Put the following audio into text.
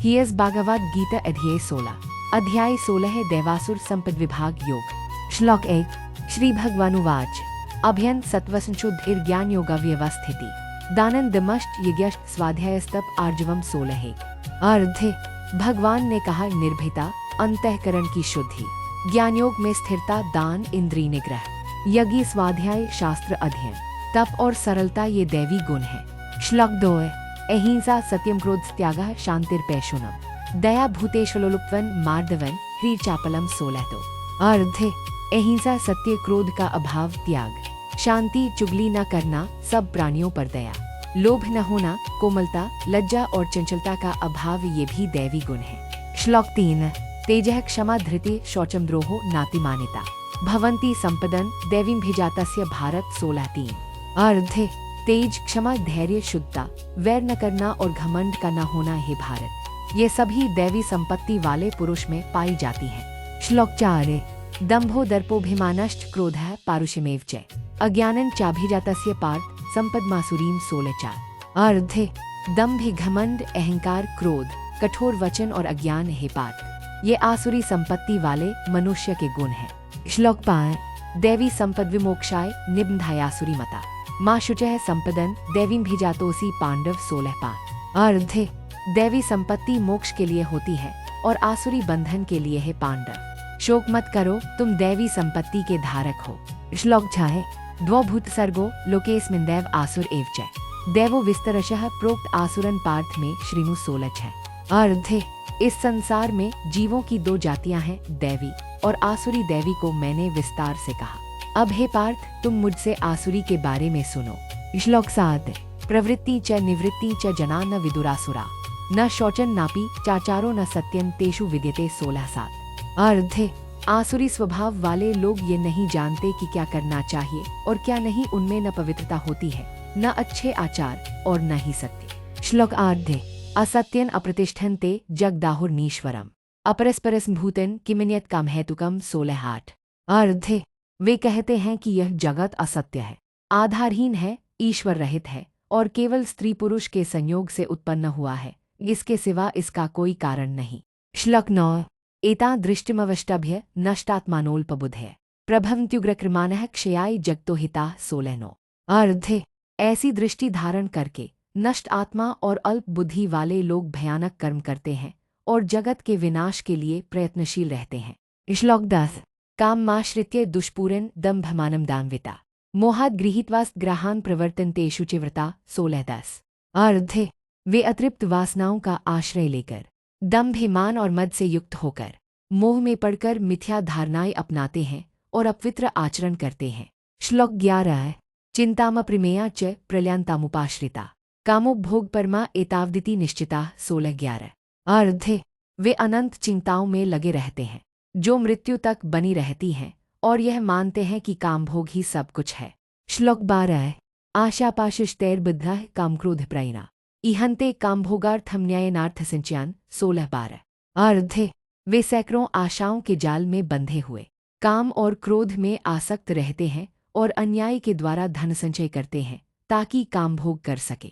हियस भागवत गीता अध्याय 16 है दैवासुर संपद विभाग योग। श्लोक 1 श्री भगवानुवाच अभ्यन सत्वसंशुद्धिर ज्ञान योगा व्यवस्थिति दानंदमष्ट यज्ञ स्वाध्यायस्तप आर्जवम 16। अर्धे भगवान ने कहा, निर्भीता, अंतःकरण की शुद्धि, ज्ञान योग में स्थिरता, दान, इंद्रिय निग्रह, यज्ञ, स्वाध्याय, शास्त्र अध्ययन, तप और सरलता ये दैवी गुण है। श्लोक 2 अहिंसा सत्यम क्रोध त्यागः शांतिर्पैशुनम दया भूतेषलोलुप्तवन मार्दवन ह्रीर चापलम 16। अर्धे अहिंसा सत्य, क्रोध का अभाव, त्याग, शांति, चुगली न करना, सब प्राणियों पर दया, लोभ न होना, कोमलता, लज्जा और चंचलता का अभाव ये भी दैवी गुण है। श्लोक 3 तेजः क्षमा धृति शौचम द्रोहो नातिमानिता भवन्ति संपदन दैवीं भिजातस्य भारत 16। अर्धे तेज, क्षमा, धैर्य, शुद्धता, वैर न करना और घमंड का न होना है भारत, ये सभी दैवी संपत्ति वाले पुरुष में पाई जाती हैं। श्लोक 4 दंभो दर्पोभिमानश्च क्रोधः पारुषमेव च अज्ञानं चाभिजातस्य पार्थ संपदमासुरीम 16। अर्धे दंभ, घमंड, अहंकार, क्रोध, कठोर वचन और अज्ञान है पार्थ, ये आसुरी संपत्ति वाले मनुष्य के गुण हैं। श्लोक 5 दैवी संपद विमोक्षाय निबंधायासुरी मता माँ शुचः संपदन दैवीं भिजातोसी पांडव 16। अर्धे दैवी संपत्ति मोक्ष के लिए होती है और आसुरी बंधन के लिए है पांडव, शोक मत करो, तुम दैवी संपत्ति के धारक हो। श्लोक 6 द्वौभूत सर्गो लोकेस्मिन् दैव आसुर एव च दैवो विस्तरशः प्रोक्त आसुरन पार्थ में श्रीनु 16। अर्धे इस संसार में जीवों की दो जातियां हैं, दैवी और आसुरी। दैवी को मैंने विस्तार से कहा, अब हे पार्थ तुम मुझसे आसुरी के बारे में सुनो। श्लोक 7 प्रवृत्ति च निवृत्ति च जना न विदुरासुरा न शौचन नापि चाचारो न सत्यन तेषु विद्यते 16। अर्धे आसुरी स्वभाव वाले लोग ये नहीं जानते कि क्या करना चाहिए और क्या नहीं, उनमें न पवित्रता होती है, न अच्छे आचार और न ही सत्य। श्लोक 8 असत्यन अप्रतिष्ठन्ते जगदाहुर्नीश्वरम अपरस्परस भूतन किमिन्यत काम हेतुकम 16। अर्धे वे कहते हैं कि यह जगत असत्य है, आधारहीन है, ईश्वर रहित है और केवल स्त्री पुरुष के संयोग से उत्पन्न हुआ है, इसके सिवा इसका कोई कारण नहीं। श्लोक 9 एता दृष्टिमवष्टभ्य नष्टात्मानोल्पबुद्धय प्रभवन्त्युग्रकृमानः क्षयाय जगतो हिता 16। अर्धे ऐसी दृष्टि धारण करके नष्ट आत्मा और अल्प बुद्धि वाले लोग भयानक कर्म करते हैं और जगत के विनाश के लिए प्रयत्नशील रहते हैं। श्लोक 10 कामाश्रित्य दुष्पूरन दम्भमानं दान्विता मोहात् गृहीत्वास् ग्रहान् प्रवर्तन्तेषु च व्रता 16। अर्धे वे अतृप्त वासनाओं का आश्रय लेकर दम्भ, मान और मद से युक्त होकर मोह में पड़कर मिथ्या धारणाएं अपनाते हैं और अपवित्र आचरण करते हैं। श्लोक 11 चिंतामप्रिमेया च प्रलयांतामुपाश्रिता कामोपभोग परमा एतावदिति निश्चिता 16-11। अर्धे वे अनंत चिंताओं में लगे रहते हैं जो मृत्यु तक बनी रहती हैं और यह मानते हैं कि कामभोग ही सब कुछ है। श्लोक 12 आशापाशस्तैर्बद्धः कामक्रोधप्रयणा इहन्ते कामभोगार्थम न्यायनार्थ संचयान 16-12। अर्धे वे सैकड़ों आशाओं के जाल में बंधे हुए काम और क्रोध में आसक्त रहते हैं और अन्याय के द्वारा धन संचय करते हैं ताकि कामभोग कर सके।